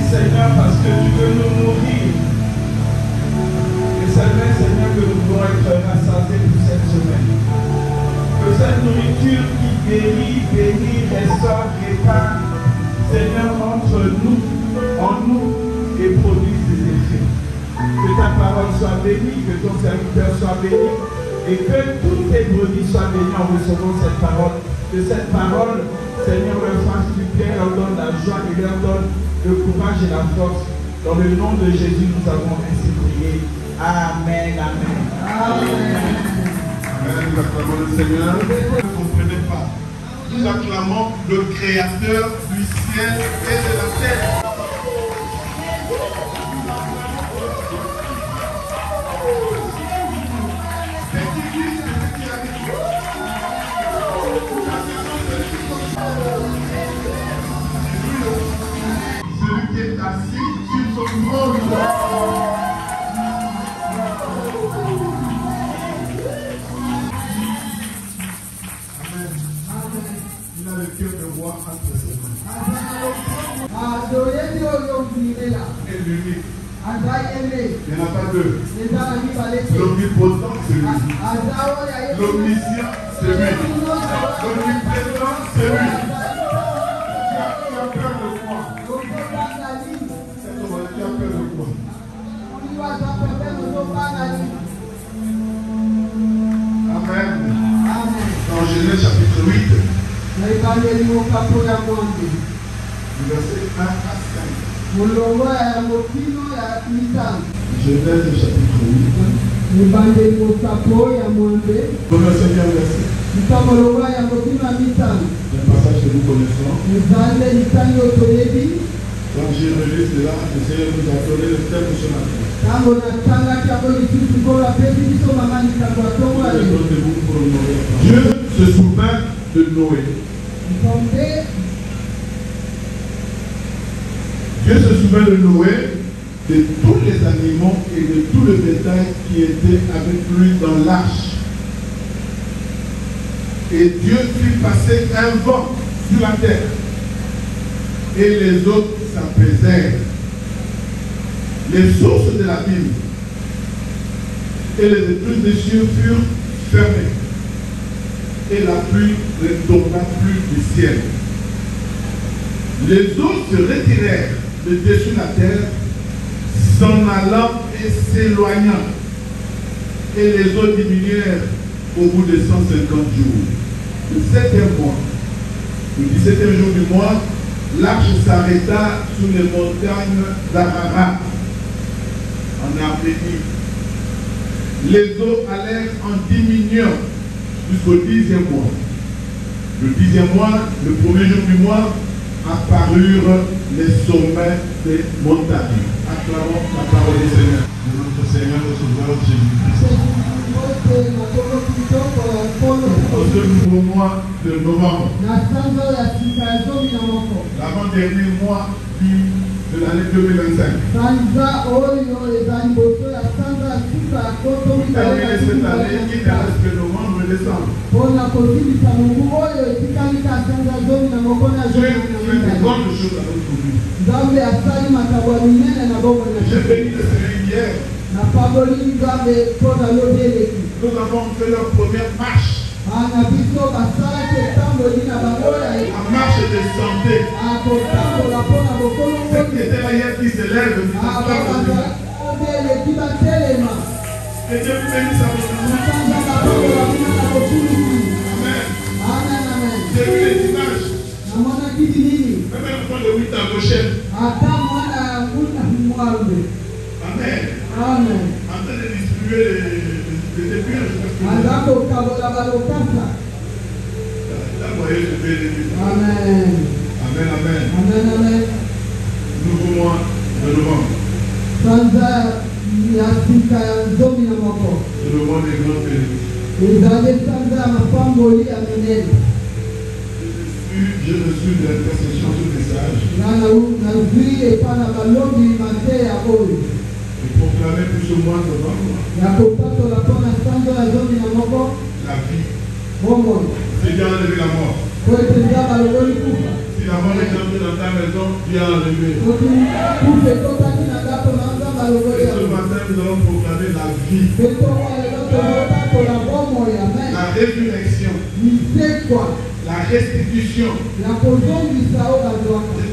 Seigneur, parce que tu veux nous nourrir. Et Seigneur, que nous pouvons être rassasiés pour cette semaine. Que cette nourriture qui guérit, bénit, restaure, répare, Seigneur, entre nous, en nous, et produise des effets. Que ta parole soit bénie, que ton serviteur soit béni, et que toutes tes brebis soient bénies en recevant cette parole. Que cette parole, Seigneur, leur fasse du bien, leur donne la joie et leur donne le courage et la force. Dans le nom de Jésus, nous avons ainsi prié. Amen, amen. Amen. Amen. Nous acclamons le Seigneur. Vous ne comprenez pas. Nous acclamons le Créateur du ciel et de la terre. Celui qui est assis sur son trône. Il a le cœur de roi entre ses mains. Et l'unique. Il n'y en a pas deux. L'omnipotent, c'est lui. L'omniscient, c'est lui. L'omniprésent, c'est lui. Tu as peur de quoi? Tu as peur de quoi? Amen. Dans Genèse chapitre 8, verset 1 à 5. Genèse chapitre 8. Commençons bien le verset. Un passage que nous connaissons. Quand j'ai relu cela, le Seigneur nous a donné le thème de ce matin. Dieu se souvint de Noé. Dieu se souvint de Noé, de tous les animaux et de tout le bétail qui était avec lui dans l'arche. Et Dieu fit passer un vent sur la terre. Et les eaux s'apaisèrent. Les sources de l'abîme et les écluses des cieux furent fermées. Et la pluie ne tomba plus du ciel. Les eaux se retirèrent de dessus la terre, s'en allant et s'éloignant. Et les eaux diminuèrent au bout de 150 jours. Le 7e mois, le 17e jour du mois, l'arche s'arrêta sous les montagnes d'Ararat, en Arménie. Les eaux allèrent en diminuant jusqu'au 10e mois. Le 10e mois, le premier jour du mois, apparurent les sommets des montagnes. Acclamons la parole du Seigneur. De notre Seigneur et Sauveur Jésus-Christ. En ce nouveau mois de novembre, l'avant-dernier mois de l'année 2025. Pour terminer cette année, il ne reste que novembre et décembre. Dieu fait de grandes choses à notre vie. J'ai béni le Seigneur hier. Nous avons fait leur première marche. La marche de santé. Ceux qui étaient là hier qui se lèvent. Que Dieu vous bénisse à votre Amen. J'ai vu les images. Même un point de 8 à gauche. Amen. En train de distribuer les débuts. Amen. Amen. Nouveau mois de novembre. C'est le mois des grandes bénédictions. j'ai reçu de l'intercession ce message. Et proclamer pour ce mois de novembre la vie. Seigneur, enlever la mort. Si la mort est entrée dans ta maison, viens enlever. Et ce matin, nous allons proclamer la vie. La résurrection. La restitution. C'est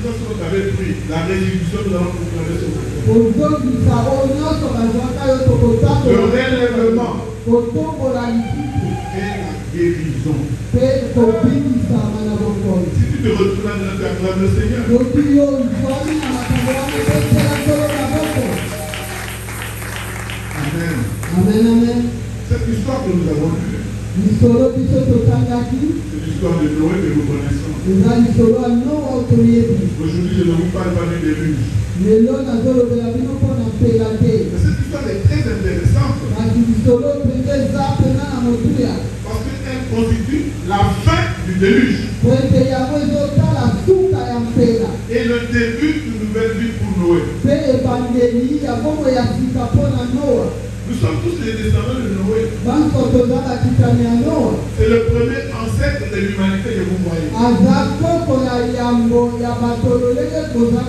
ce que vous avez pris. La restitution, nous allons proclamer ce matin. Le relèvement. Et la guérison. Si tu te retrouves là, tu acclames le Seigneur. Amen. Amen, amen. Cette histoire que nous avons lue, c'est l'histoire de Noé que nous connaissons. Aujourd'hui, je ne vous parle pas du déluge. Mais cette histoire est très intéressante parce qu'elle constitue la fin du déluge et le début d'une nouvelle vie pour Noé. Nous sommes tous les descendants de Noé. C'est le premier ancêtre de l'humanité que vous voyez.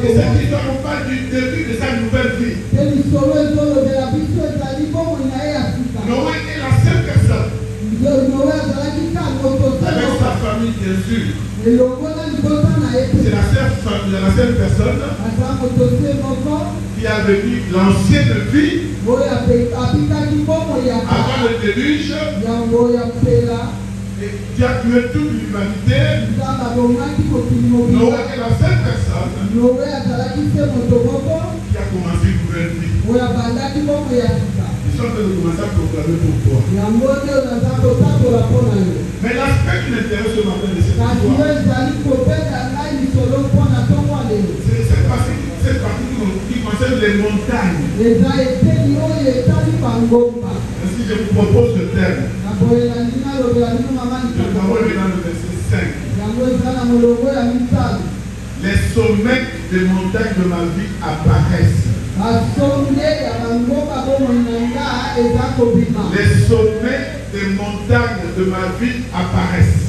Et cette histoire nous parle du début de sa nouvelle vie. Noé est la seule personne, avec sa famille bien sûr. C'est la seule personne qui a vécu l'ancienne vie avant le déluge et qui a tué toute l'humanité. Noé est la seule personne qui a commencé une nouvelle vie. Nous sommes en train de commencer à proclamer pour toi. Mais l'aspect qui m'intéresse ce matin de cette histoire, c'est cette partie qui concerne les montagnes. Ainsi, je vous propose ce terme. Je parole dans le verset 5. Les sommets des montagnes de ma vie apparaissent. Les sommets des montagnes de ma vie apparaissent.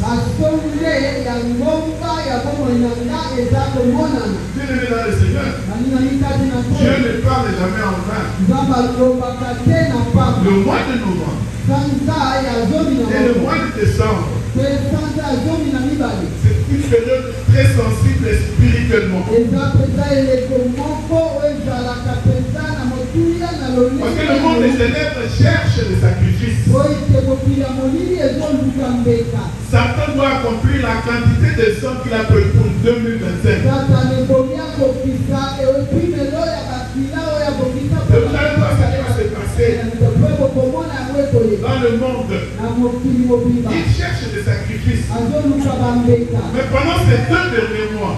Bien-aimé dans le Seigneur, Dieu ne parle jamais en vain. Le mois de novembre et le mois de décembre, c'est une période très sensible spirituellement. Parce que le monde des ténèbres cherche les sacrifices. Satan doit accomplir la quantité de sang qu'il a prévu pour 2025. Vous allez voir ce qui va se passer dans le monde. Il cherche des sacrifices. Mais pendant ces 2 derniers mois,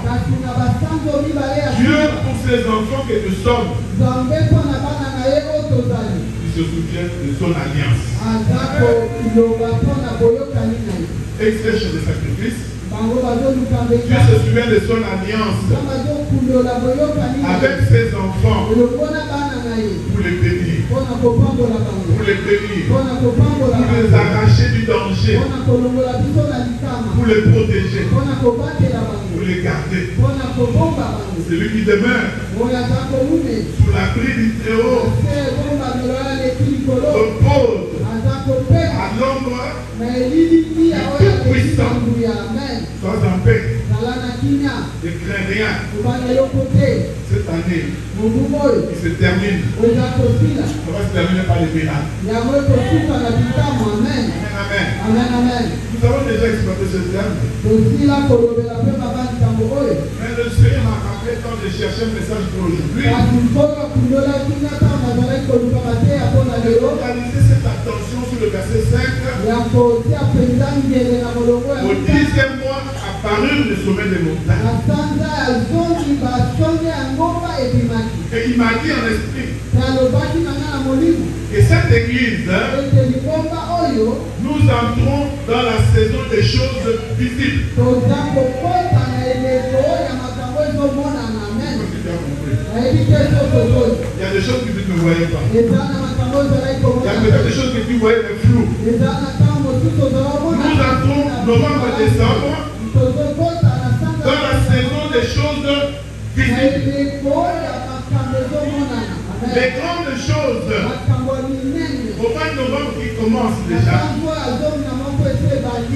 Dieu, pour ses enfants que nous sommes, il se souvient de son alliance. Et il cherche des sacrifices. Dieu se souvient de son alliance avec ses enfants pour les bénir, pour les bénir, pour les arracher du danger, pour les protéger, pour les garder. Celui qui demeure sous l'abri du Très-Haut repose à l'ombre du Tout-Puissant. Sois en paix. Ne crains rien. Cette année, il se termine. On va se terminer par les miracles. Amen. Amen. Nous avons déjà exploité ce terme. Mais le Seigneur m'a rappelé quand j'ai cherché un message pour aujourd'hui. Focaliser cette attention sur le verset 5. Au 10e mois apparurent le sommet des montagnes. Et il m'a dit en esprit que cette église, nous entrons dans la saison des choses visibles. Il y a des choses que tu ne voyais pas. Il y a peut-être des choses que tu voyais mais floues. Nous entrons novembre-décembre dans la saison des choses visibles. Les grandes choses au mois de novembre qui commence déjà,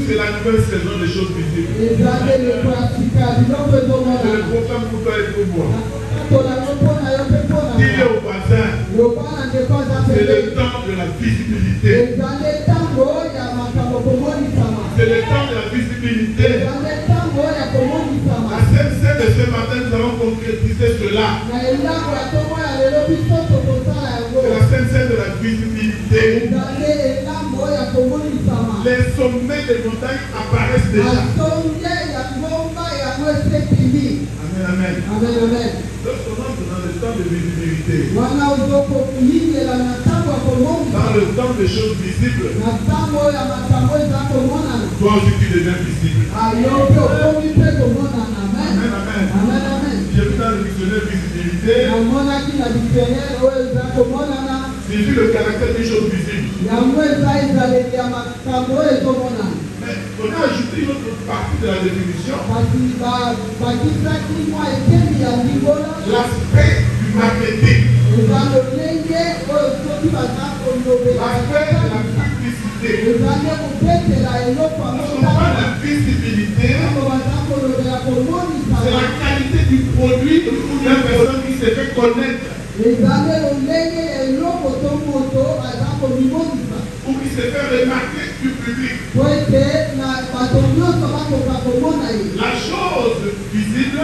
c'est la nouvelle saison des choses visibles. C'est le programme pour toi et pour moi. Dis-le au voisin, c'est le temps de la visibilité. C'est le temps de la visibilité. À cette scène de ce matin, nous allons concrétiser cela. C'est la scène de la visibilité. Les sommets des montagnes apparaissent déjà. Amen, amen. Lorsqu'on entre dans le temps de visibilité, dans le temps des choses visibles, toi aussi tu deviens visible. Amen, amen. J'ai vu dans le dictionnaire visibilité, j'ai vu le caractère des choses visibles. Mais on a ajouté une autre partie de la définition. L'aspect du magnétique. L'aspect de la publicité. Lorsqu'on parle de visibilité, c'est la qualité du produit ou d'une personne qui s'est fait connaître. Ou qui s'est fait remarquer du public. La chose visible,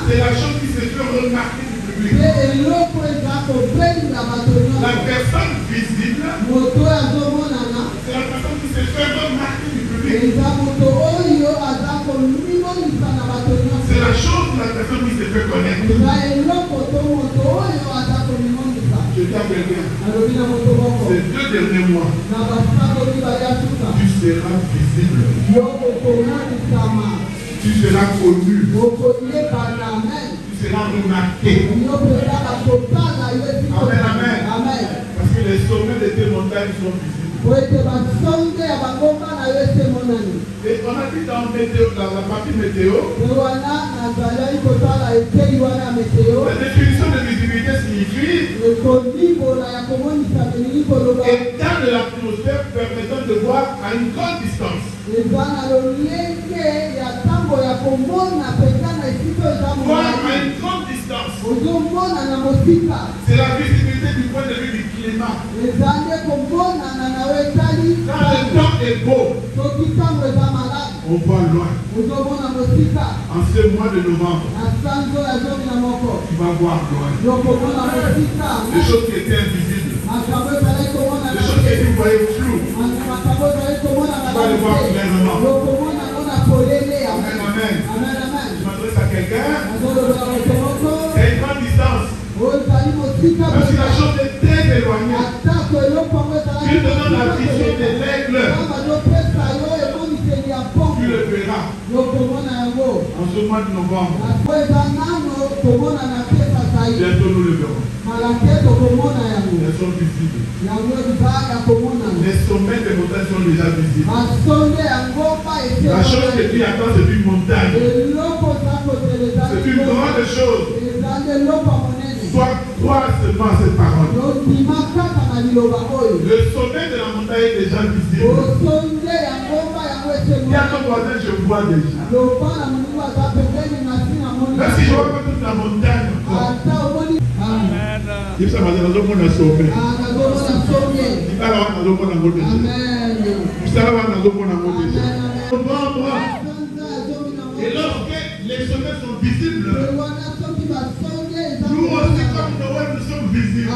c'est la chose qui s'est fait remarquer du public. La personne visible, c'est la personne qui s'est fait remarquer du public. C'est la chose de la personne qui s'est fait connaître. Je dis à quelqu'un, ces 2 derniers mois, tu seras visible. Tu seras connu. Tu seras remarqué. Amen, amen. Parce que les sommets de tes montagnes sont visibles. Et on a dit dans la partie météo, la définition de visibilité signifie état de l'atmosphère permettant de voir à une grande distance. Voir à une grande distance. C'est la visibilité du point de vue du climat. Quand le temps est beau, on voit loin. En ce mois de novembre, tu vas voir loin. Les choses qui étaient invisibles, les choses que tu voyais floues, tu vas les voir clairement. Amen, amen. Je m'adresse à quelqu'un. C'est une grande distance. Même si la chose est très éloignée, tu te donnes la vision de l'aigle. Tu le verras. En ce mois de novembre, bientôt nous le verrons. Elles sont visibles. Les sommets des montagnes sont déjà visibles. La chose que tu attends, c'est une montagne. C'est une grande chose. Crois seulement à cette parole. Le sommet de la montagne est déjà visible. Il y a ton voisin, je vois déjà. Même si je vois pas toute la montagne encore. Il s'est passé dans un monde à sommet. Il va là-bas dans un monde à monter. Il s'est là-bas dans un monde à monter. Et lorsque les sommets sont visibles, nous aussi comme Noël, nous sommes visibles.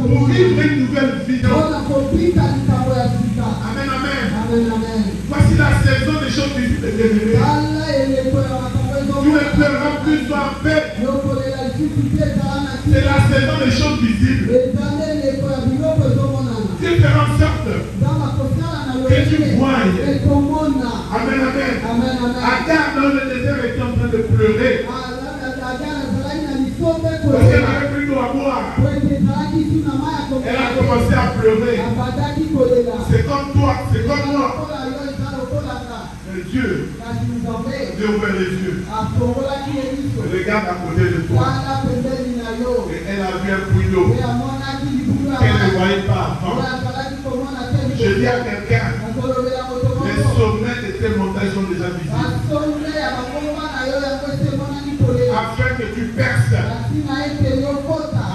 Pour vivre une nouvelle vie. Amen, amen. amen. Voici la saison des choses visibles et bien-aimées. Tu ne pleureras plus en paix. C'est la saison des choses visibles. Dieu fera en sorte que tu voies. Amen, amen. Agar dans le désert était en train de pleurer. Parce qu'elle n'avait plus d'eau à boire. Elle a commencé à pleurer. C'est comme toi, c'est comme moi. Mais Dieu a ouvert les yeux. Regarde à côté de toi. Et elle a vu un puits d'eau qu'elle ne voyait pas avant. Je dis à quelqu'un, les sommets de tes montagnes sont déjà visibles. Afin que tu perces,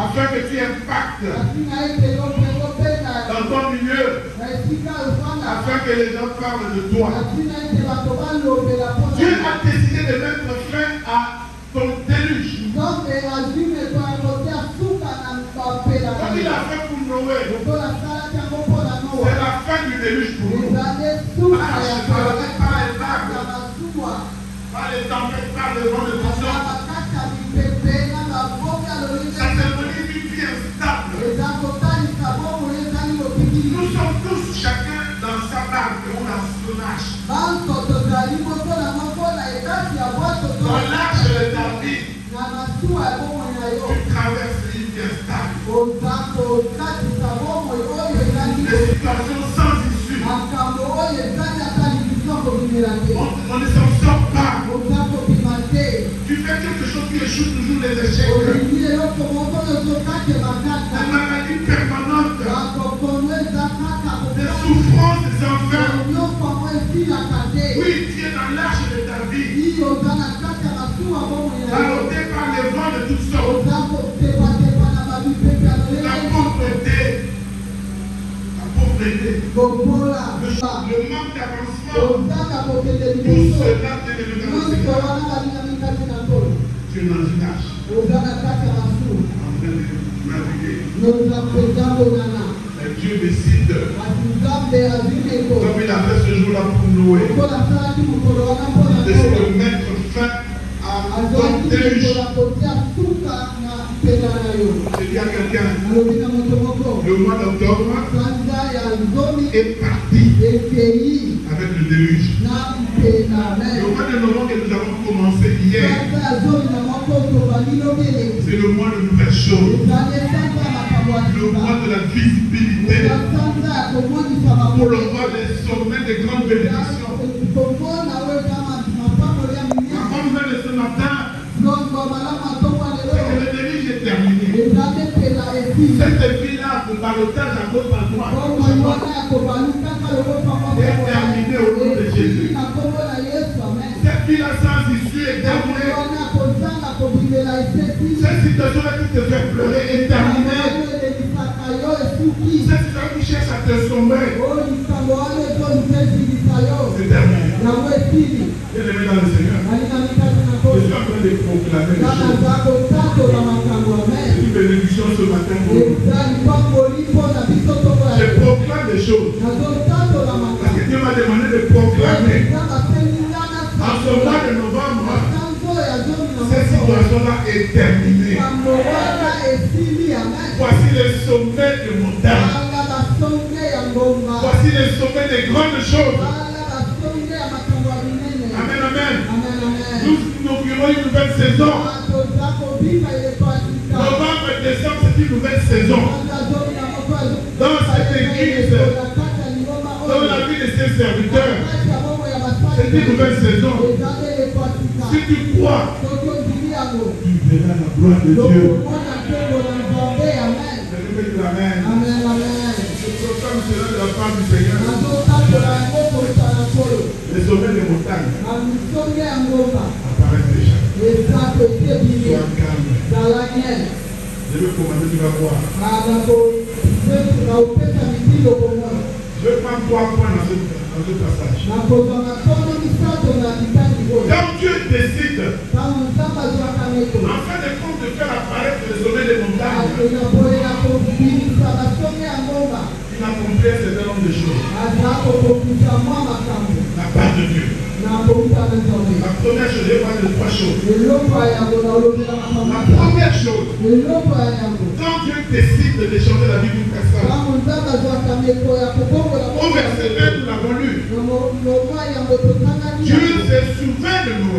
afin que tu impactes dans ton milieu, afin que les gens parlent de toi. Dieu a décidé de mettre fin à ton déluge. Comme il a fait pour Noé, c'est la fin du déluge pour nous. Par les vagues, par les tempêtes, par les vents de puissance. Ça symbolise une vie instable. Nous sommes tous chacun dans sa barque ou dans son arche. Dans l'arche de David, tu traverses une vie instable. Des situations sans issue. On ne s'en sort pas. Tu fais quelque chose qui échoue toujours les échecs. Des maladies permanentes. Des souffrances, des enfants. Oui, tu es dans l'arche de ta vie. Ballotté par les vents de toutes sortes. La pauvreté. Le manque d'avancement. Tout cela te devient dans le Seigneur. Tu es dans une arche. En train de naviguer. Et Dieu décide, comme il a fait ce jour-là pour Noé, de mettre fin à ton déluge. Je dis à quelqu'un, le mois d'octobre est parti avec le déluge. Le mois de novembre que nous avons commencé hier, c'est le mois de nouvelles choses. Le mois de la visibilité. Pour le mois des sommets des grandes bénédictions. Ma bonne nouvelle de ce matin, c'est que le déluge est terminé. Cette vie-là, le ballottage à gauche à droite, est terminée au nom de Jésus. Cette vie-là sans issue est terminée. Cette situation-là qui te fait pleurer est terminée. Cette situation qui cherche à te sombrer, c'est terminé. Bien-aimé dans le Seigneur, je suis en train de proclamer les choses. C'est une bénédiction ce matin pour nous. Je proclame des choses. Parce que Dieu m'a demandé de proclamer. En ce mois de novembre, cette situation-là est terminée. Voici les sommets de montagne. Voici les sommets des grandes choses. Amen, amen. Nous inaugurons une nouvelle saison. Novembre et décembre, c'est une nouvelle saison. Dans cette église, dans la vie de ses serviteurs, c'est une nouvelle saison. Si tu crois, tu verras la gloire de Dieu. Amen. Je proclame cela de la part du Seigneur. Les sommets des montagnes apparaissent déjà. Sois calme. Je veux commander, tu vas voir. Je vais prendre 3 points dans ce passage. Quand Dieu décide, en fin de compte, de faire apparaître les sommets des montagnes, il n'accomplit accompli un certain nombre de choses. La part de Dieu. La première chose, je parle de trois choses. La première chose, quand Dieu décide de changer la vie d'une personne, au verset 1, nous l'avons lu. Dieu se souvient de nous.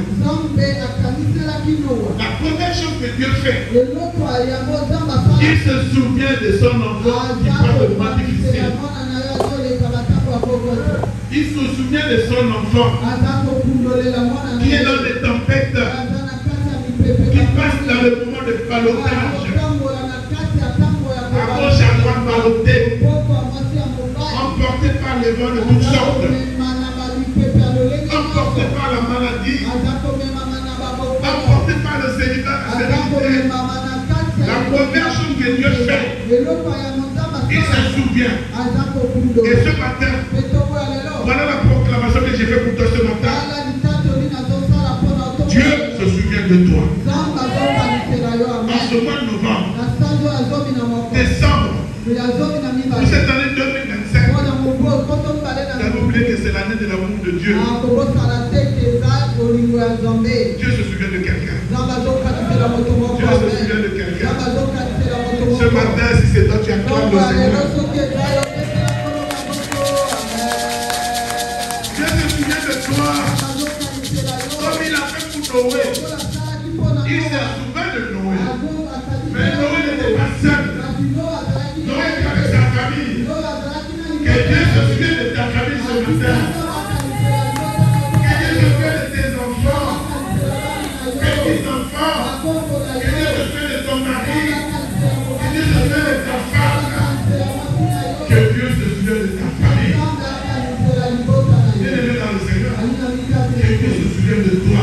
La première chose que Dieu fait, il se souvient de son enfant qui passe de moments difficiles. Il se souvient de son enfant qui est dans des tempêtes, qui passe dans le moment de ballottage, à gauche, à droite, ballotté, emporté par les vents de toutes sortes, emporté par la maladie, emporté par le célibat. La première chose que Dieu fait, il se souvient. Et ce matin, voilà la proclamation que j'ai faite pour toi ce matin. Dieu se souvient de toi. En ce mois de novembre, décembre, pour cette année 2025, j'avais oublié que c'est l'année de l'amour de Dieu. Dieu se souvient de quelqu'un. Dieu se souvient de quelqu'un. Ce matin, si c'est toi, tu acclames le Seigneur. Dieu se souvient de toi. Comme il a fait pour Noé. Il se souvient de Noé. Mais Noé n'était pas seul. Noé était avec sa famille. Que Dieu se souvienne de ta famille ce matin. Que Dieu se souvienne de tes enfants. Que tes enfants. Que Dieu se souvienne de ton mari. Que Dieu se souvienne de ta femme. Que Dieu se souvienne de ta famille. Bien-aimé dans le Seigneur. Que Dieu se souvienne de toi.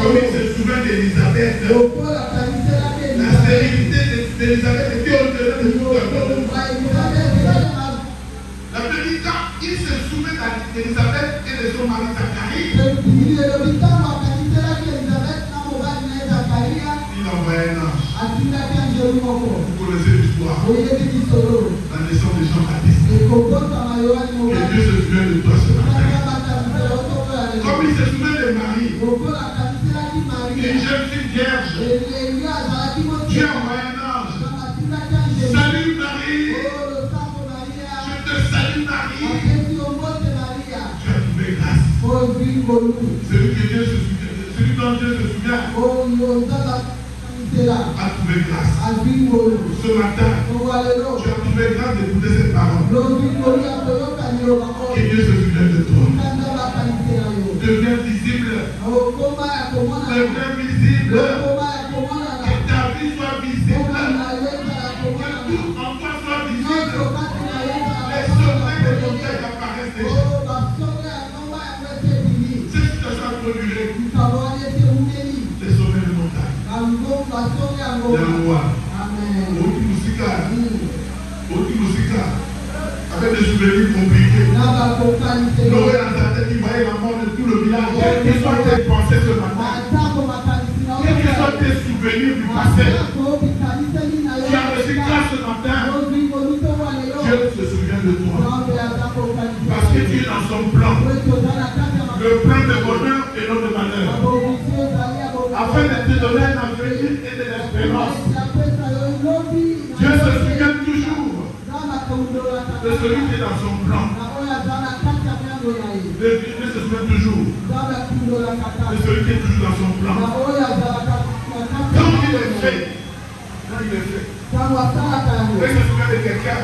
Comme il se souvient d'Élisabeth. La stérilité d'Élisabeth était au-delà de tout le monde. La vérité, il se souvient d'Élisabeth et de son mari Zacharie. Il envoie un ange. Vous connaissez l'histoire. La naissance de Jean-Baptiste. Que Dieu se souvient de toi ce matin. Comme il se souvient de Marie. Une jeune fille vierge. Dieu envoie un ange. Salut Marie. Je te salue Marie. Tu as trouvé grâce. Celui que Dieu se souvient, celui dont Dieu se souvient, a trouvé grâce. Ce matin, tu as trouvé grâce d'écouter cette parole. Que Dieu se souvient de toi. Deviens visible. Deviens visible. Que ta vie soit visible. Que tout en toi soit visible. Les sommets de ton tête apparaissent déjà. Cette situation a produit les sommets de montagne. Avec des souvenirs compliqués. Noé dans sa tête, il voyait la mort de tout le village. Quelles que soient tes pensées ce matin, quels que soient tes souvenirs du passé, tu as reçu grâce ce matin. Dieu se souvient de toi. Parce que Dieu est dans son plan. Le plan de bonheur et non de malheur. Afin de te donner un avenir et de l'espérance. Dieu se souvient toujours de celui qui est dans son plan. Dieu se souvient toujours de celui qui est toujours dans son plan. Quand il est fait, Dieu se souvient de quelqu'un.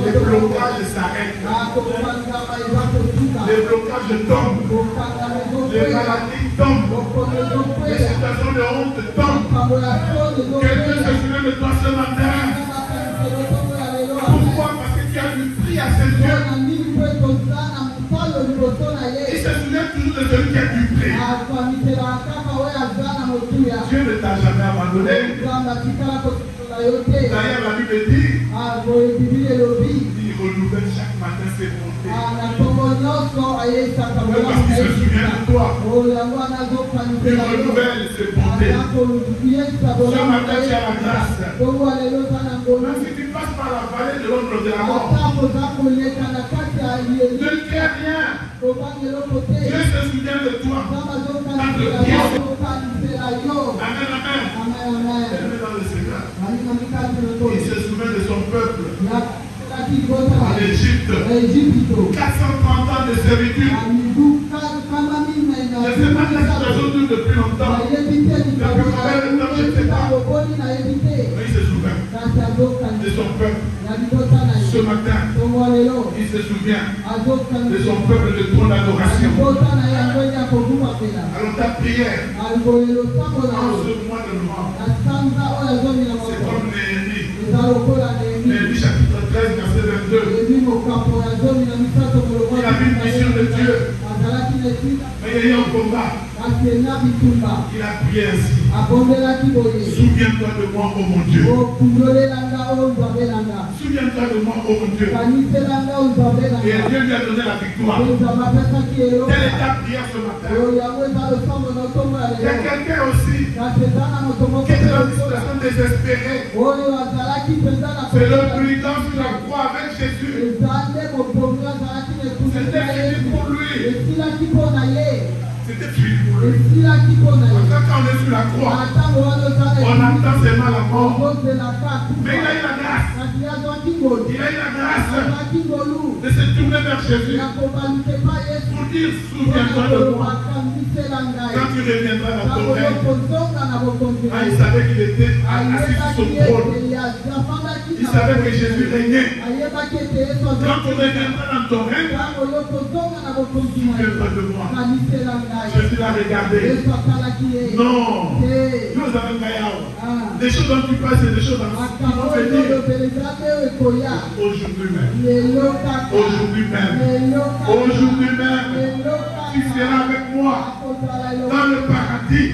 Les blocages s'arrêtent. Les blocages tombent. Les maladies tombent. Les situations de honte tombent. Que Dieu se souvient de toi ce matin. Pourquoi? Parce que tu as du prix à ses yeux. Il se souvient toujours de celui qui a du prix. Dieu ne t'a jamais abandonné. D'ailleurs, la Bible dit, il renouvelle chaque matin ses bontés. Même parce qu'il se souvient de toi. Il renouvelle ses bontés. santé. Ce matin, tu as la grâce. Même si tu passes par la vallée de l'ombre de la mort, ne crains rien. Dieu se souvient de toi. Amen, amen. Amen dans le Seigneur. Il se souvient de son peuple. En Égypte. 430 ans de servitude. Je ne sais pas quelle situation dure depuis longtemps. Depuis combien de temps, je ne sais pas. Mais il se souvient de son peuple. Ce matin, il se souvient de son peuple de ton adoration. Alors ta prière en ce mois de novembre, c'est comme Néhémie. Néhémie chapitre 13, verset 22. Il a vu une mission de Dieu. Mais il y a eu un combat. Il a prié ainsi. Souviens-toi de moi, oh mon Dieu. Souviens-toi de moi, oh mon Dieu. Et Dieu lui a donné la victoire. Quelle est ta prière ce matin? Il y a quelqu'un aussi qui est dans une situation désespérée. C'est le brigand sur la croix avec Jésus. C'était fini pour lui. C'était fini pour lui. Quand on est sur la croix, on attend seulement la mort. Mais il a eu la grâce. Il a eu la grâce de se tourner vers Jésus pour dire souviens-toi de moi. Quand tu reviendras dans ton règne. Il savait qu'il était assis sur son trône. Il savait que Jésus régnait. Quand tu reviendras dans ton règne, souviens-toi de moi. Jésus l'a regardé. Non. Nous avons gagné. Les choses dont tu parles, c'est des choses qui vont venir. Aujourd'hui même. Aujourd'hui même. Aujourd'hui même. Tu seras avec moi dans le paradis.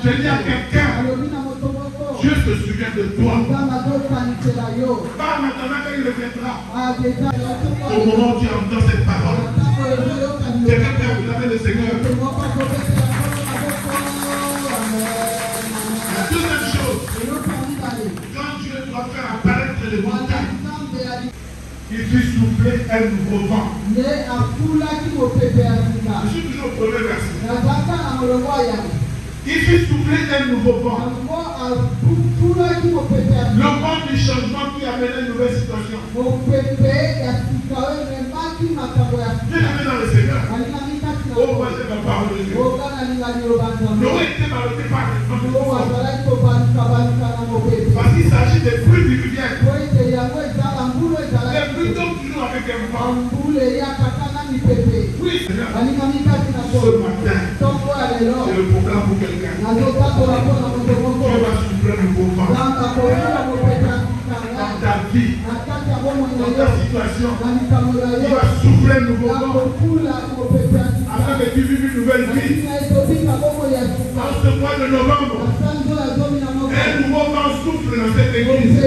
Je dis à quelqu'un, Dieu se souvient de toi. Pas maintenant qu'il reviendra. Au moment où tu entends cette parole, quelqu'un peut acclamer le Seigneur. La deuxième chose, quand Dieu doit faire apparaître les montagnes, il fit souffler un nouveau vent. Je suis toujours au premier verset. Il fit souffler un nouveau vent. Le vent du changement qui amène une nouvelle situation. Bien aimé dans le Seigneur. Oh, moi c'est la parole de Dieu. L'eau était ballotté par les vents. Parce qu'il s'agit des pluies diluviennes. Les pluies tombent toujours avec un vent. Oui, Seigneur. Ce matin, c'est le programme pour quelqu'un. Dieu va souffler le nouveau vent. Dans ta vie, dans ta situation, il va souffler le nouveau vent. Afin que tu vives une nouvelle vie. En ce mois de novembre, un nouveau vent souffle dans cette église.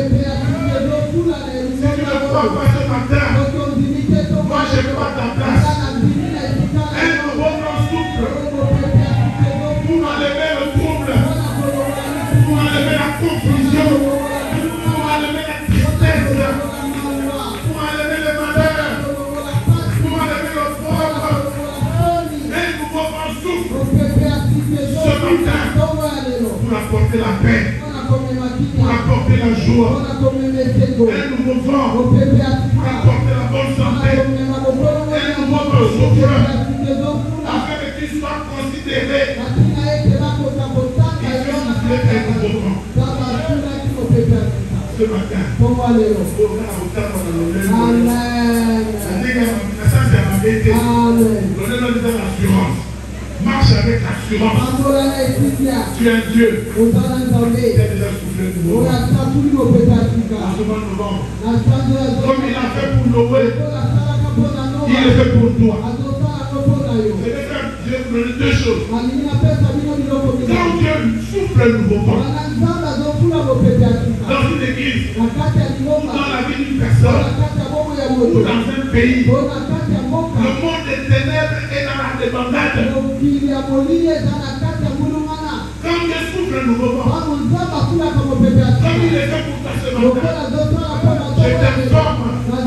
Si tu ne crois pas ce matin, moi je prends ta place. Un nouveau vent souffle pour enlever le trouble, pour enlever la confusion, pour enlever la tristesse, pour enlever le malheur, pour enlever le pauvre. Un nouveau vent souffle ce matin pour apporter la paix, pour apporter la joie. Un nouveau vent pour apporter la bonne santé. Un nouveau vent souffle afin que tu sois considéré. Ce matin, donnez-nous l'assurance. Marche avec assurance. Tu es un Dieu. Tu as déjà soufflé de nous. En ce mois de novembre. Comme il a fait pour Noé, il le fait pour toi. Je vais vous donner deux choses. Quand Dieu souffle le nouveau vent dans une église, ou dans la vie d'une personne, ou dans un pays, le monde des ténèbres est dans la débandade. Quand Dieu souffle un nouveau vent, Quand nous sommes à tout là comme on peut faire. comme il est fait pour toi ce Nous matin, la docteur à prendre je t'informe que le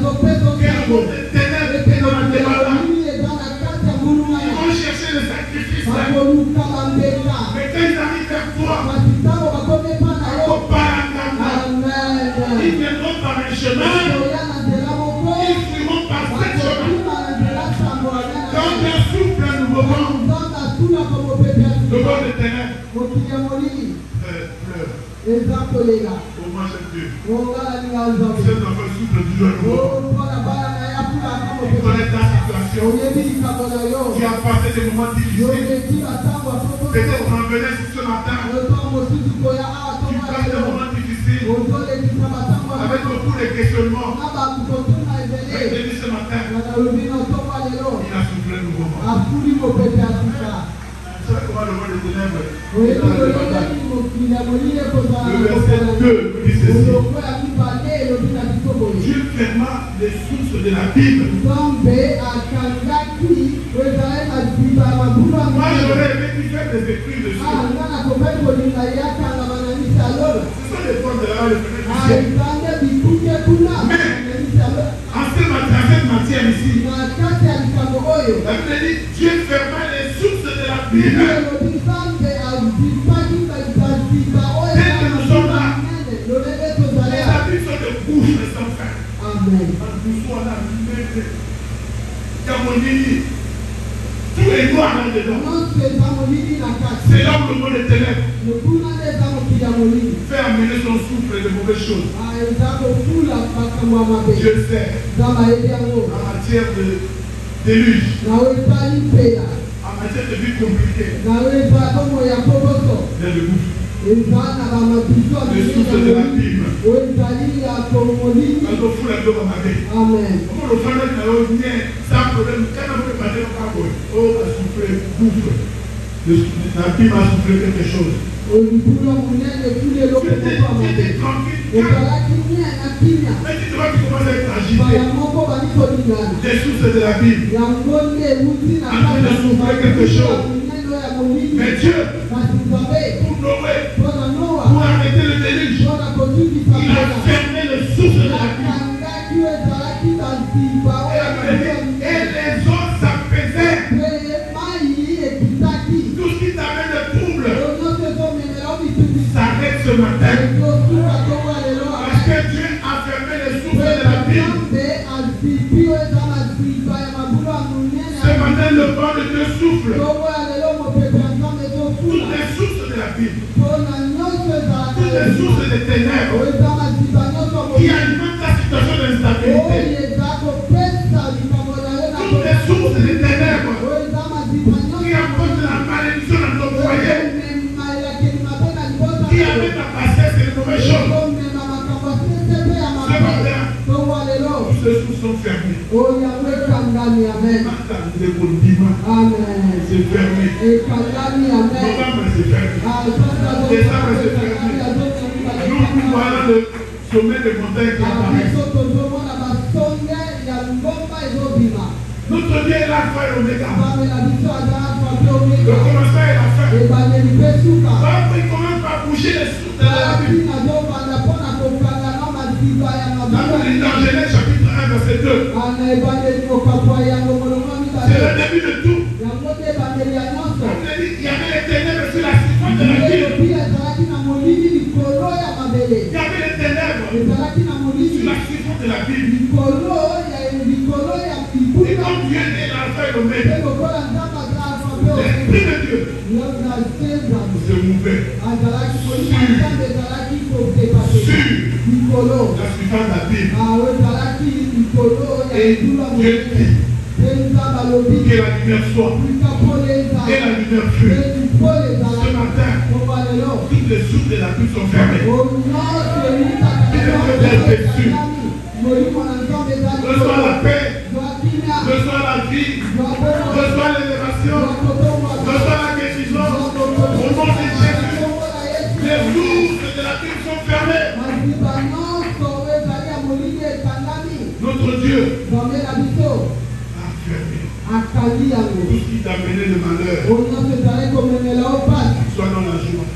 monde des ténèbres est dans la débat. Ils vont chercher le sacrifice. Mais quand ils arrivent vers toi, ils viendront par un chemin, ils fuiront par ce chemin. Quand Dieu souffle un nouveau vent, le vent des ténèbres pleure. Au moins c'est Dieu. Ces enfants soufflent du nouveau vent. Tu connais ta situation. Tu as passé des moments difficiles. Peut-être en venant ce matin, tu passes des moments difficiles avec beaucoup de questionnements. Mais je te dis ce matin, il a soufflé un nouveau vent. Vous savez comment le vent des ténèbres est dans la bataille. Le verset 2 dit ceci. Dieu ferma les sources de la Bible. Moi j'aurais aimé qu'il fasse des écrits dessus. Ce sont les formes de la fenêtre du ciel. Mais en cette matière ici, la Bible dit Dieu ferma les sources de la Bible. Dès que nous sommes là, les habits sont de bouche sans fin. Amen. Tout est noir là-dedans. C'est là où le monde est ténèbres fait amener son souffle de mauvaises choses. Dieu sait, en matière de déluge, en matière de vie compliquée, il y a le gouffre. Le souffle de la Bible. Quand on fout la gloire à ma vie. Comment le frère vient sans problème, quand on veut parler au cabo, on a soufflé gouffre. La Bible a soufflé quelque chose. Tu étais tranquille. Mais tu vois que tu commences à être agité. Les sources de la Bible. En train de souffler quelque chose. Mais Dieu, pour Noé, pour arrêter le déluge, il a fermé le souffle de la Bible. Et les eaux s'apaisaient. Tout ce qui t'amène le trouble s'arrête ce matin. Parce que Dieu a fermé le souffle de la Bible. Ce matin, le vent de Dieu souffle. Toutes les sources de la Bible, toutes les sources des ténèbres qui alimentent la situation d'instabilité, toutes les sources des ténèbres qui apportent la malédiction dans nos foyers, qui amènent la bassesse et les mauvaises choses. Ce matin, toutes ces sources sont fermées. C'est fermé. Novembre, c'est fermé. Décembre, c'est fermé. Nous voilà le sommet des montagnes qui apparaissent. Notre Dieu est l'alpha et l'oméga. Le commencement et la fin. Il commence par bouger les sources de la Bible. Dans Genèse chapitre 1, verset 2. C'est le début de tout. Il y avait les ténèbres sur la surface de la ville. Il y avait les ténèbres sur la surface de la Bible. Et comme Dieu est l'alpha et l'oméga, l'Esprit de Dieu se mouvait sur la surface de la Bible. Et Dieu dit que la lumière soit. Et la lumière fut. Ce matin, toutes les sources de la Bible sont fermées. Reçois la paix, reçois la vie, reçois l'élévation, reçois la guérison. Au nom de Jésus, les sources de la Bible sont fermées. Notre Dieu a fermé tout ce qui t'a mené le malheur. Sois dans la joie.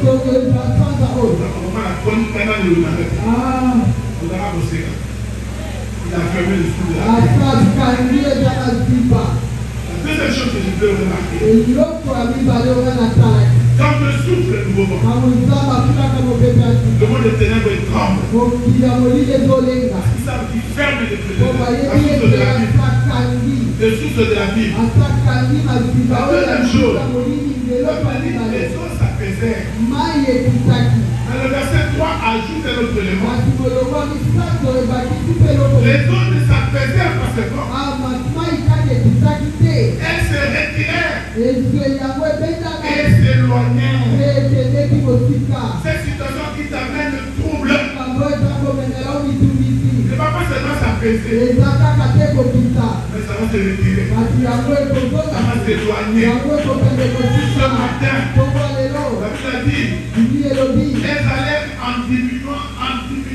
Donc, il va sans à haut. On a la bonne canne de l'Unarek. Ah, On a bossé. Il a fermé le sous de la à tête. ça, du calmier dans la viva. La deuxième chose que je peux remarquer, Et l'autre, la viva, il va la taille. quand je souffle le nouveau vent, Quand vous avez fait comme vous faites un le monde des ténèbres il tremble. donc, il a volé les olégas. Ils savent qu'ils ferment les Vous voyez fenêtres. La bien source de que la à vie. ça, calmi. Le souffle de la vie. À ça, calmi, ma viva. La deuxième chose, La volée, il est là, pas les de eaux s'apaisaient. Maïe et Kitaki. Mais le verset 3 ajoute un autre élément. Matimologo ni sato ebaki tipeloko. Les eaux ne s'apaisaient pas seulement. Ah, matimai kake Kitaki te. Elles se retirèrent Ezwe yango ebendaka. et s'éloignèrent. Ekeleki mosika. Cette situation qui t'amène le trouble Yango ezakomenela omitungisi. ne va pas seulement s'apaiser, Eza kaka te kokita. mais ça va se retirer. Kasi yango Ça ekozonga. va s'éloigner. Yango ekokende Ce kosika. matin, Kongo la lelo. Bible a dit, Bibi elobi. elles allèrent en diminuant,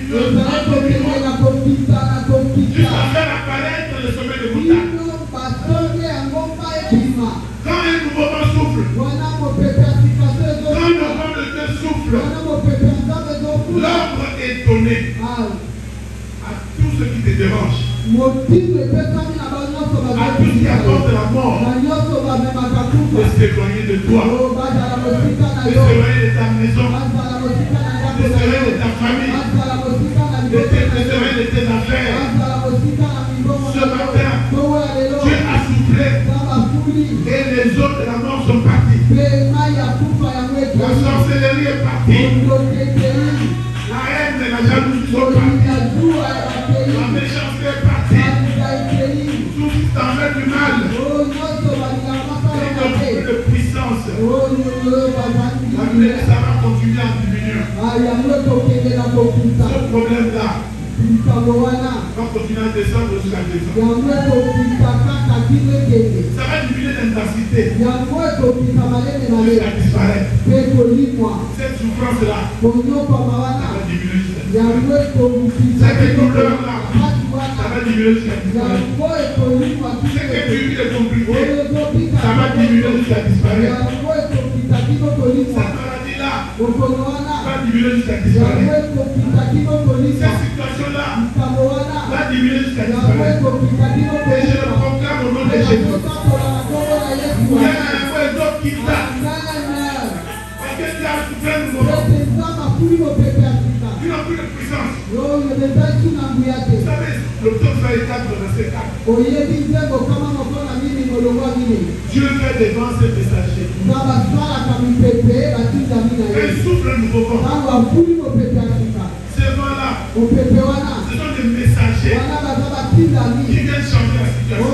Ezali kokende na kokita na kokita. jusqu'à faire apparaître le sommet de montagne. Bino basonge yango mpa ebima. Quand un nouveau vent souffle, Wana mopepe ya sikasa quand le ezokima. vent de Dieu souffle, Wana mopepe ya nzambe ezokula. l'ordre est donné Ah, à tout ce qui te dérange, motindo epesami na banyonso à tout ce qui apporte la mort, na nyonso bamemaka de kufa. s'éloigner de toi, O bazala mosika na de yo. s'éloigner de ta maison, Bazala mosika na de ndako na s'éloigner de yo. ta famille, Bazala mosika na de liboso na yo. s'éloigner de tes affaires. Bazala mosika na mibongo Ce na yo. matin, Kongo ya lelo. Dieu a soufflé Nzambe afuli. et les eaux de la mort sont parties. Mpe mai ya kufa yango La ekei. sorcellerie est partie. Ondoki ekei. La haine et la jalousie sont parties. Kolinga zuwa ekei. La méchanceté est partie. Balinga ekei. Tout ce qui t'en fait du mal, Oh, nyonso balingaka et masalaka de te. de puissance. Oh, nyonso bazangi La Bible dit, ça va continuer à diminuer. Ah, yango ekokende na kokuta. Ce problème-là Likambo wana va continuer à descendre jusqu'à décembre. yango ekokita kaka kino ekende. Ça va diminuer d'intensité Yango ekokita maleme na jusqu'à ye disparaître. mpe kolimwa. Cette souffrance-là Konyokama ça wana va diminuer jusqu'à disparaître. yango ekokita Cette douleur-là kati ça wana va diminuer jusqu'à disparaître. yango ekolimwa Ce que tu vis de compliqué, oyo ezobika ça va diminuer jusqu'à disparaître. yango ekokita kino kolimwa. Cette maladie-là Bokono wana va diminuer jusqu'à yango disparaître. ekokita kino kolimwa. Cette situation-là Likambo wana va diminuer jusqu'à yango disparaître. ekokita kino Et je le kolimwa. proclame au nom de Jésus. Il y a Amen. un réseau qui t'a. Parce que tu as souffert de moment. Tu n'as plus de puissance. Vous savez, le psaume 24, verset 4. Dieu fait des vents ses messagers. Un souffle nouveau vent. Ces vents-là, ce sont des messagers qui viennent changer la situation.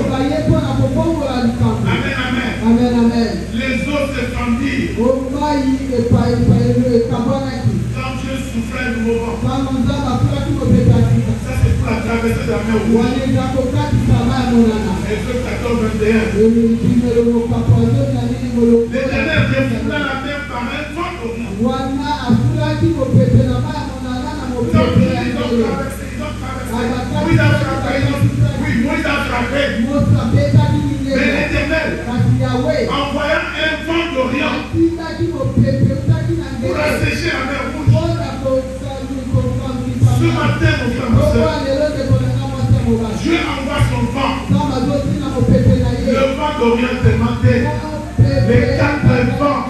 Amen, amen. Amen, amen. Les eaux se fendirent quand Dieu soufflait un nouveau vent. Ça, c'est pour la traversée de la mer Rouge. Exode 14, 21. L'Éternel refoula la mer par un vent d'Orient. Donc, ils ont traversé. Moïse a frappé. Mais l'Éternel, en voyant un vent d'Orient pour assécher la mer Rouge, ce matin, mon frère, ma soeur, Dieu envoie son vent. Le vent d'Orient est monté. Les quatre vents.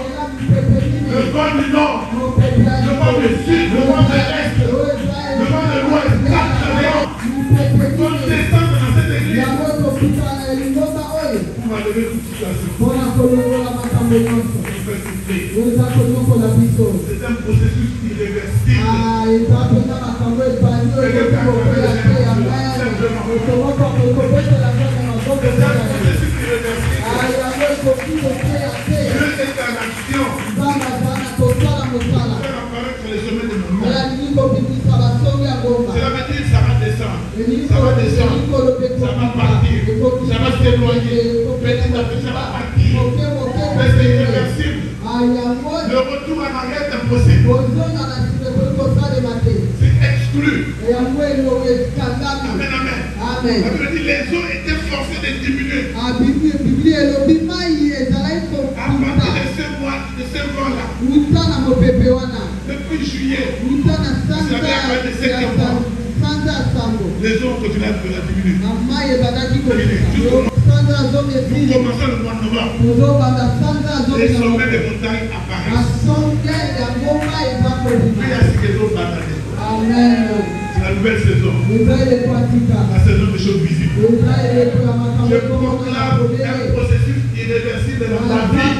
Le vent du nord, le vent du sud, le vent de l'est, le vent de l'ouest, quatre vents vont descendre dans cette église pour enlever toute situation. Pour faire souffler. C'est un processus irréversible. C'est un processus irréversible. Dieu est en action pour faire apparaître les chemins de mon monde. Cela veut dire que ça va descendre. Ça va descendre. Ça va partir. Ça va s'éloigner. Petit à petit, ça va partir. Mais c'est irréversible. Le retour en arrière est impossible. C'est exclu. Amen, amen. Amen. La Bible dit les eaux étaient forcées de diminuer. Ah, Biblia elobi mai ezalaki À partir kokuta de ce mois, de ce vent-là, kuta na Depuis juillet, Mutana Sanza ya Sanza Sambo. les eaux ont continué à diminuer. Amaye badaki ko. Sanza zomi Nous fili. commençons le mois de novembre. Uzo banda Sanza zomi. Les sommets des montagnes apparaissent. Asonge ya ngoma izako. Puis il y a ce que les autres bataillent. Amen. C'est la nouvelle saison. Israël pratika. La saison des choses visibles. Israël pour la makambo. Je proclame un processus irréversible de la vie.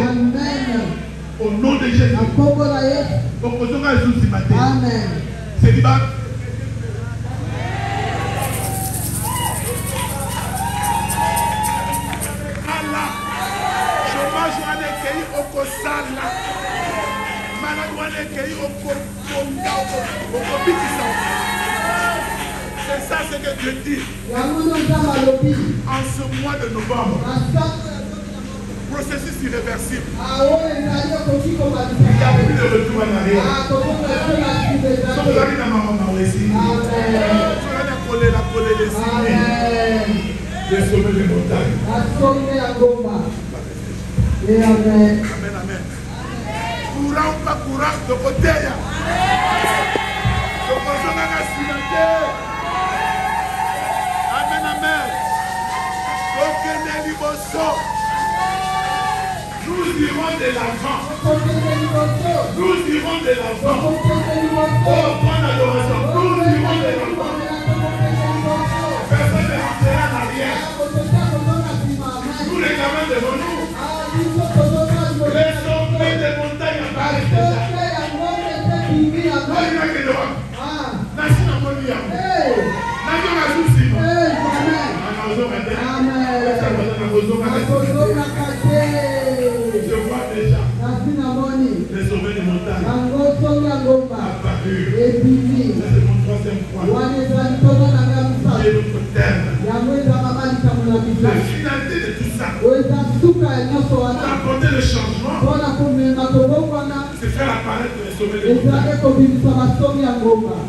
Amen. Au nom de Jésus. Amen. C'est libre. C'est ça ce que Dieu dit. En ce mois de novembre, processus irréversible. Il n'y a plus de retour en arrière. Les sommets des montagnes. Amen, amen. Courant ou pas courant, de côté. Amen, amen. Nous irons de l'avant. Nous irons de l'avant. Oh, bonne adoration. Nous irons de l'avant. Personne ne rentrera en arrière. Nous réclamons devant nous. Les sommets des montagnes apparaissent déjà. Je vois déjà les sommets des montagnes apparus. C'est mon troisième point. C'est notre terme. La finalité de tout ça, pour apporter le changement, c'est faire apparaître les sommets des montagnes.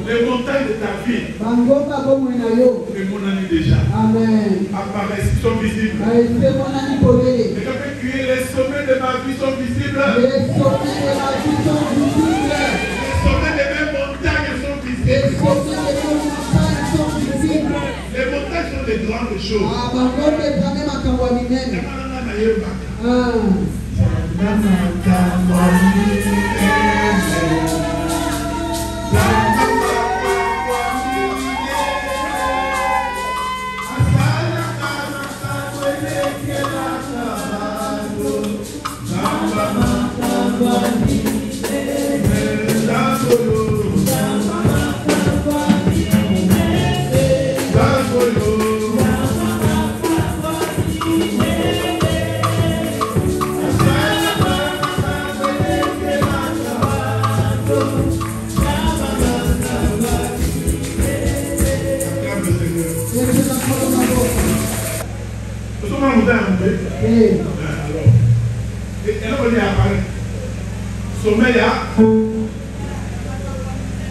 Les montagnes de ta vie, et mon ami déjà, apparaissent, sont visibles. Et quand tu crier, les sommets de ma vie sont visibles. Les sommets de mes montagnes sont visibles. Les montagnes sont des grandes choses. Sommeil, il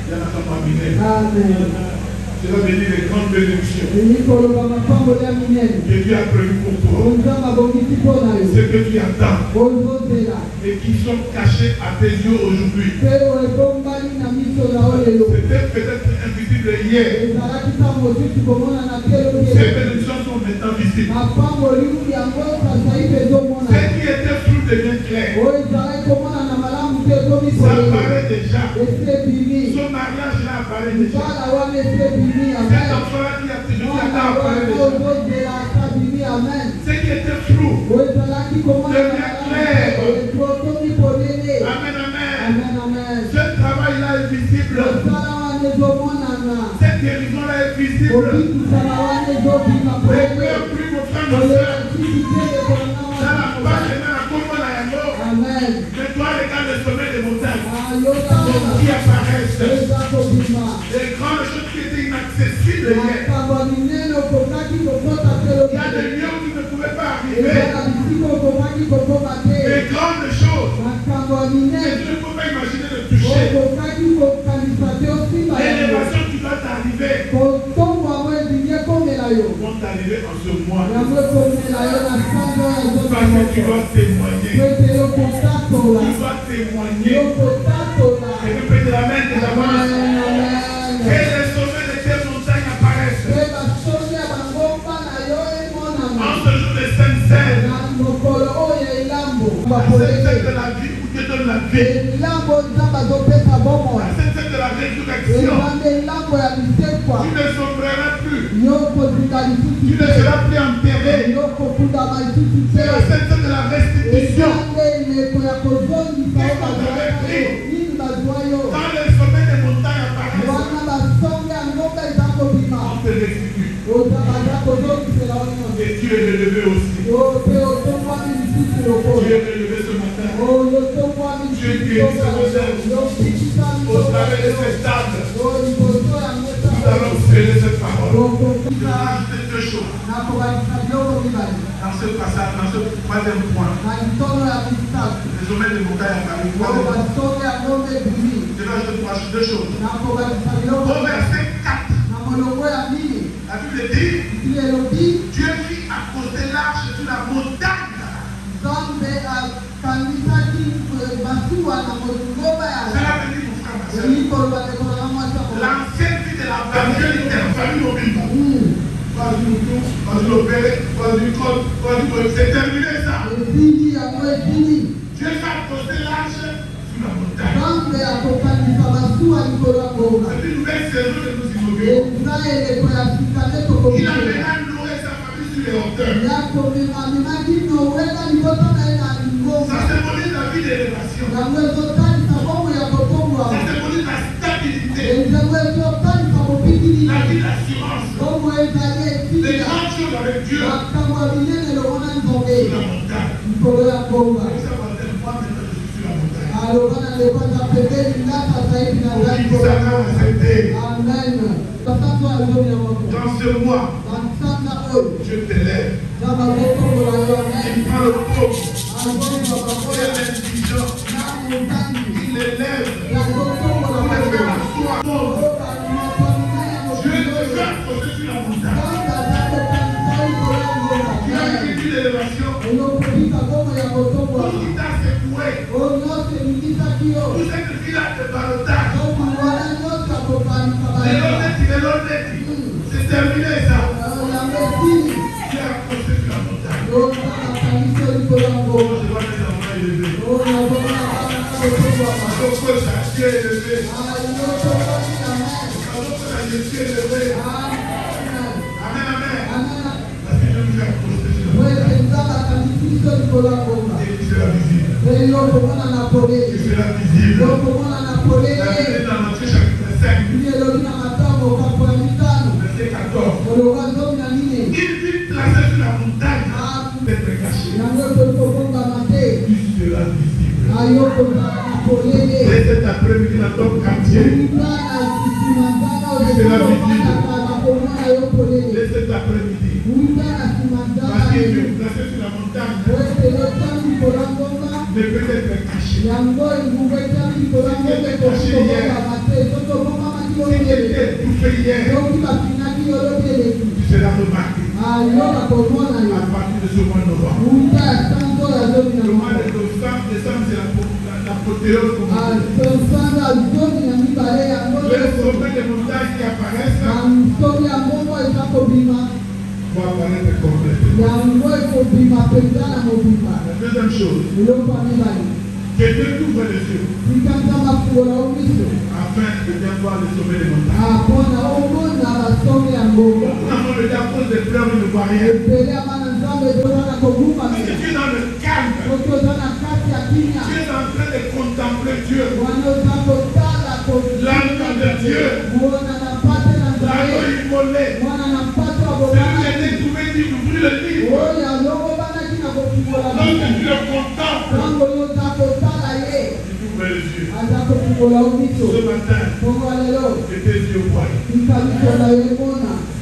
y a la cela veut dire les grandes bénédictions que Dieu a prévues pour toi. Ce que tu attends et qui sont cachés à tes yeux aujourd'hui. C'était peut-être invisible hier. Ces bénédictions sont maintenant visibles. Ce qui était flou devient clair. Ça apparaît déjà. Son mariage là apparaît déjà. Cet enfant-là qui a toujours apparaît déjà. Ce qui était flou devient clair. Amen, amen. Ce travail-là est visible. Cette guérison-là est visible. Ne pleure plus, mon frère, ma soeur. Mais toi, regarde le sommet des montagnes qui apparaissent. Les grandes choses qui étaient inaccessibles hier. Il y a des lieux où tu ne pouvais pas arriver. Les grandes choses que tu ne peux pas imaginer de toucher. L'élévation qui va t'arriver vont t'arriver en ce mois. Parce que tu dois témoigner. Tu dois témoigner. Et répétez la main des avances. Et les sommets de tes montagnes apparaissent. En ce jour de Sainte-Seine. La Sainte-Seine de la vie où Dieu donne la vie. La Sainte-Seine de la résurrection. Tu ne sombreras plus. Tu ne seras plus enterré. C'est la Sainte-Seine de la restitution. Dans les sommets des montagnes apparaissent. On te restitue. Et tu es relevé aussi. Tu es relevé ce matin. Tu es guéri ce matin. Au travers de cette table, nous allons sceller cette parole. Je vais ajouter deux choses. Dans ce passage, dans ce troisième point, les sommets des montagnes apparaissent. Je vais ajouter deux choses. Au verset 4, la Bible dit, Dieu fit accoster l'arche sur la montagne. Cela veut dire, mon frère, ma soeur, l'ancienne vie de la famille famille au Bible. C'est terminé ça. Dieu fait accoster l'arche sur la montagne. C'est une nouvelle saison de nous inaugurer. Il a maintenant loué sa famille sur les hauteurs. Ça symbolise la vie d'élévation. Ça symbolise la stabilité. La vie d'assurance. Les grandes choses avec Dieu. Sur la montagne. Dans ce mois, je t'élève. Il prend le pauvre, il est intelligent, il l'élève, il le fait asseoir. Dieu te fait accoster sur la montagne. Tu as vécu l'élévation. Tout qui t'a secoué. Tout cette vie-là de balotage. C'est terminé ça. Tu as accosté sur la montagne. Je vois les enfants élevés. Tu es élevé. Amen, amen. Parce que je nous ai accosté sur la montagne. Et tu seras visible. Tu seras visible. Dans Matthieu chapitre 5. Verset 14. Il dit placer sur la montagne d'être caché. Tu seras visible. Et cet après-midi, la tombe quartier. Tu seras visible. Et cet après-midi. Parce que Dieu placé sur la montagne ne peut être caché. Si tu étais caché hier, si tu étais étouffé hier, tu seras remarqué. À partir de ce mois de novembre. Le mois de décembre, c'est l'apothéose. Les sommets des montagnes qui apparaissent vont apparaître complètement. La deuxième chose, que Dieu t'ouvre les yeux afin de bien voir les sommets des montagnes. Avant le diapose des fleurs, il ne voit rien. Parce que tu es dans le calme. Tu es en train de contempler Dieu. L'âme de Dieu. L'agneau immolé. Celui qui a été trouvé dit d'ouvrir le livre. Donc tu le contemples. Tu ouvres les yeux. Ce matin, que tes yeux voient.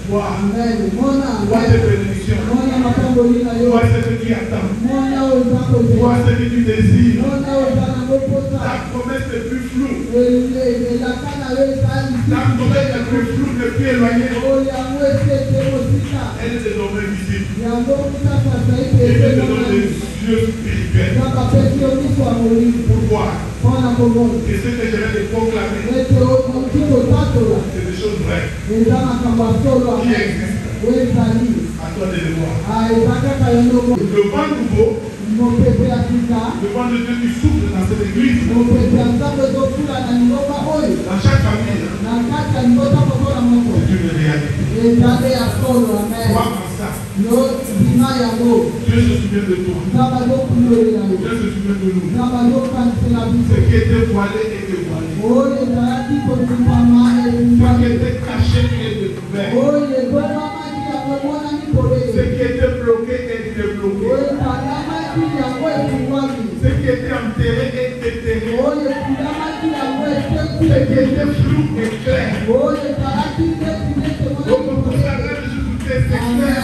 Vois. Amen. Mona. Vois tes bénédictions. Mona makambolina yo. Vois ce que tu attends. Mona ozakoze. Vois ce que tu désires. Mona ozana mopota. Ta promesse est plus floue. Elakana yo ezali. Ta promesse est plus floue, ne plus éloignée. Yango esete mosika. Elle est désormais visible. Yango mosaka ezali Et je te donne ezali. des yeux spirituels Kaka pesi yo miso ya molimo. pour voir. Mpona komona. Et ce que je vais te proclamer, Ete okoki kotatola. c'est des choses vraies Eza makambo ya solo qui amen. existent. Ezali. À toi de les voir. Eza kaka yo ndoko. Le vent nouveau, Mopepe ya sika. le vent de Dieu qui souffle dans cette église, Mopepe ya nzambe ezofula na lingomba oyo. dans chaque famille, Na kati ya lingomba kokola moko. c'est une réalité. Ezali ya solo amen. Crois en ça. Yo bima yango. Dieu se souvient de toi. Nzambe azokulolela yo. Dieu se souvient de nous. Nzambe azokanisela Ce biso. qui était voilé est dévoilé. Oyo ezalaki kobimama Ce qui ebimami. était caché est découvert. Oyo ebomamaki yango emonani polele. Ce qui était bloqué est débloqué. Oyo epangamaki yango efungwami. Ce qui était enterré est déterré. Oyo efulamaki yango Ce qui esekuli. était flou est clair. Oyo ezalaki neti neti Donc emonani pour ça, polele. là, je vous dis, c'est clair.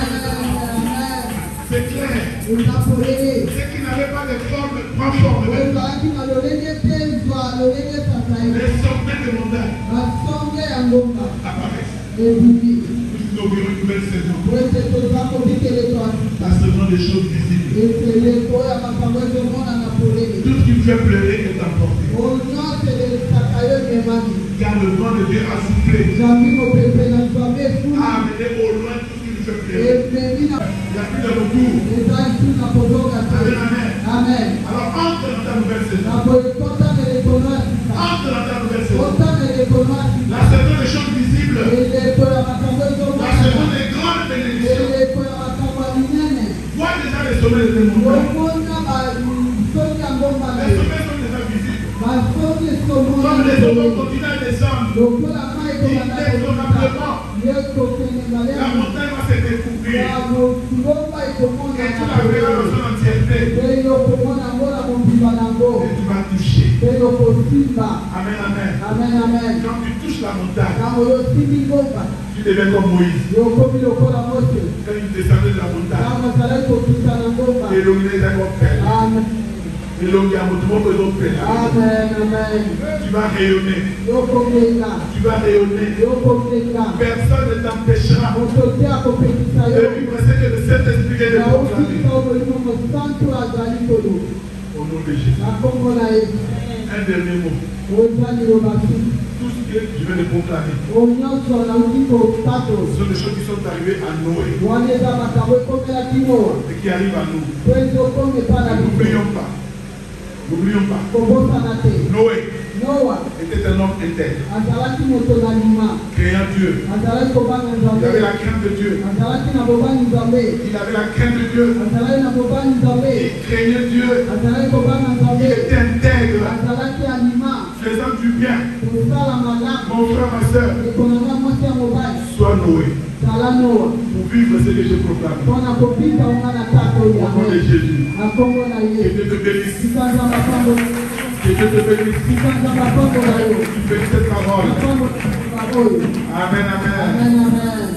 C'est clair. Eza polele. Ce qui n'avait pas de forme prend forme. Oyo ezalaki na lolenge te zwa lolenge sasa ye. Les sommets de montagne Basonge ya ngomba apparaissent. ebimi. Nous inaugurons une nouvelle saison. Ete toza kobikeleto La saison des choses visibles. eseleko ya makambo ezomonana polele. Tout ce qui me fait pleurer est emporté. Oyo nyonso elekisaka yo ememami. Car le vent de Dieu a soufflé, Nzambi mopepe na nzambe efuli. a amené au loin tout ce qui nous fait pleurer. Ememi na Il n'y a plus de retour. eza isu na kozoka te. Amen, amen. Amen. Alors entre dans ta nouvelle saison. Na boye kotana elekono ya sika. Entre dans ta nouvelle saison. Kotana elekono ya sika. La saison des choses visibles. Eleko ya makambo La saison ezomonana. des grandes bénédictions. Eleko ya makambo ya minene. Vois déjà les sommets de tes montagnes. Yomona basongi ya ngomba na Les yo. sommets sont déjà visibles. Basongi Comme les esomonana. eaux continuent à descendre, Lokola mai ekomanda kolokita. Yekokende la malema. montagne va se découvrir. Ya ngomba Et ekomona tu na la verras dans polele. son entièreté. Pe yokomona ngo na mobimba nango. Et tu vas toucher. Pe yokosimba. Amen, amen. Amen, amen. Quand tu touches la montagne, Ntango yosimbi ngomba. tu deviens comme Moïse. Yokomi lokola Mose. Quand il descendait de la montagne, Ntango azalaki kokita na ngomba. Elongi les comme père. Amen. Elongi à mon tour, père. Amen, amen. Tu vas rayonner. Yokomenga. Tu vas rayonner. Yokomenga. Personne ne t'empêchera Moto te akopekisa de yo. vivre ce que le Saint-Esprit vient de proclamer. Naokisa omolimo mosantu azali kolo. Au nom de Jésus. Na kombo na Yesu. Un dernier mot. Oza liloba tu. Tout ce que je vais te proclamer, O nyonso nauti kotato. ce sont des choses qui sont arrivées à Noé Wana eza makambo ekomelaki Noa. et qui arrivent à nous. Po ezokoma epai na biso. N'oublions pas. N'oublions pas. Kobosana te. Noé Noa était un homme intègre, azalaki moto na lima. craignant Dieu. Azalaki kobanga Il Nzambe. avait la crainte de Dieu. Azalaki na bobani Nzambe. Il avait la crainte de Dieu. Azalaki na bobani Nzambe. Il craignait Dieu. Azalaki kobanga Il Nzambe. était intègre, Azalaki alima. faisant du bien. Kosala malamu. Mon frère, ma soeur, Ekonanga mwasi ya mobali. sois Noé Zala Noa. pour vivre ce que je proclame. Mpona kopika onga na tata oyo Au nom de amen. Jésus. Na kombo na Que Yesu. Dieu te bénisse. Sikanza makambo. Que Dieu te bénisse. Sikanza makambo na yo. Tu bénis cette parole. Makambo na oyo. Amen, amen. Amen, amen.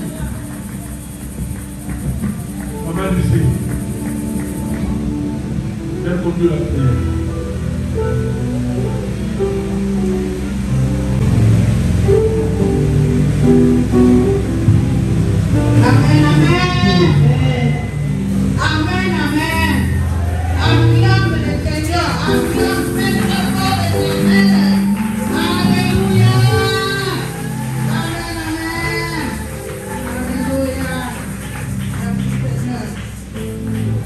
Maman ici. Viens conduire la prière. Amen, amen. Amen, amen. Acclame le Seigneur. Acclame maintenant l'Éternel. Alléluia. Amen, amen. Alléluia. Merci Seigneur.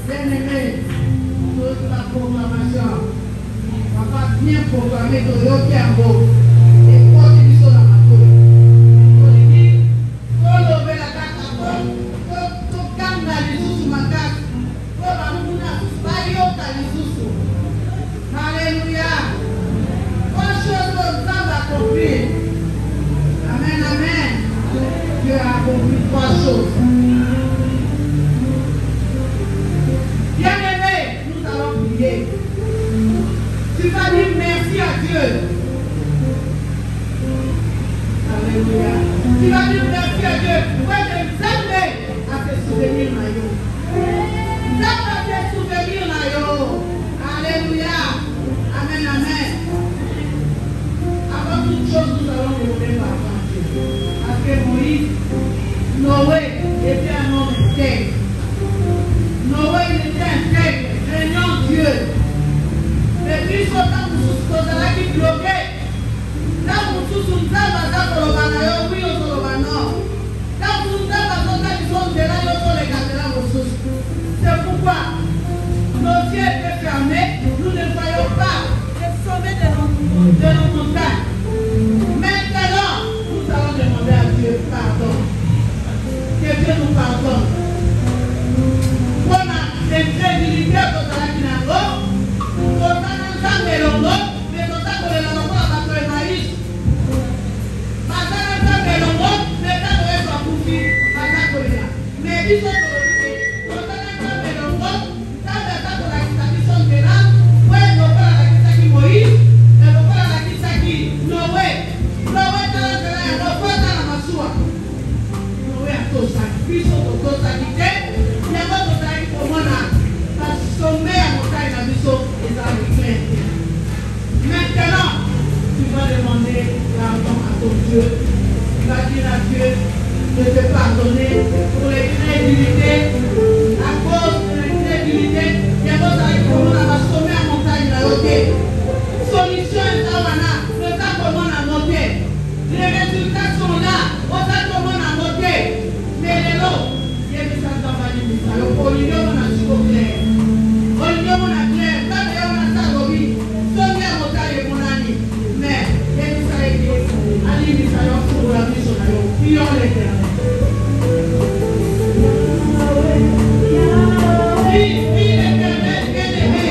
Bien-aimé, toute la proclamation. On va bien proclamer de l'autre yango. Et pour les bisous dans ma cour. Alléluia. Trois choses que Dieu a accompli. Amen, amen. Dieu a accompli trois choses. Bien-aimé, nous allons prier. Tu vas dire merci à Dieu. Alléluia. Tu vas dire merci à Dieu. Ouais, jamais à tes souvenirs, Mayo. Jamais à tes souvenirs, Mayo. Alléluia. Amen, amen. Avant toute chose, nous allons demander pardon à Dieu. Parce que Moïse, Noé était un homme intègre. Noé était intègre, craignant Dieu. Et puis, quand nous sommes qui bloqués, là où nous sommes dans la oui, on se non. Là où nous sommes dans la zone de là, on se les c'est pourquoi nos yeux étaient fermés, nous ne voyons pas les sommets de nos montagnes. Maintenant, nous allons demander à Dieu pardon. Que Dieu nous pardonne. On a l'incrédulité dans la Kinango, on a un melongo, mais on a un melongo à la maïs. Maintenant, on a un melongo, mais on a un bouffy à la colère. Mais ils sont on a un melongo, dans la question de là, où est le corps à la question de Moïse, et le corps à la question de Noé. Noé dans la colère, le corps dans la massoua. Noé a tout ça, puis son tout ça qui était. Maintenant, tu vas demander pardon à ton Dieu. Tu vas dire à Dieu de te pardonner pour les crédulités. À cause de l'incrédulité, il y a d'autres qui vont sommer à montagne la noter. Solution est là, le temps comment la noter. Les résultats sont là, au temps comment la noter. Mais les lots, il y a des gens dans la limite. Alors, pour l'union, on a su au clair. On a clair, pas de on a ça, oui. Sonia montagne mon ami. Mais, il y a des gens qui ont un limite pour la vie sur la vie. Puis on l'éternel. Puis l'éternel, bien-aimé.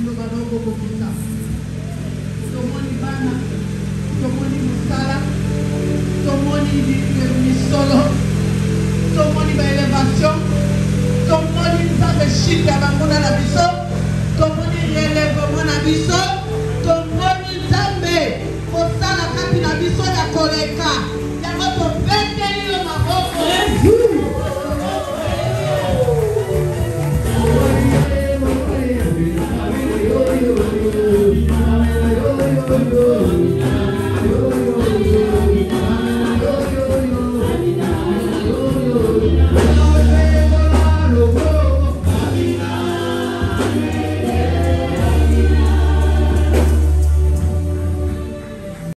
nous allons beaucoup pour ça. Tomoni bana, tomoni musala, tomoni solo, tomoni ba élévation, tomoni nzambe chita bamona na biso, tomoni relèvement na biso, tomoni nzambe kosala kati na biso ya koleka.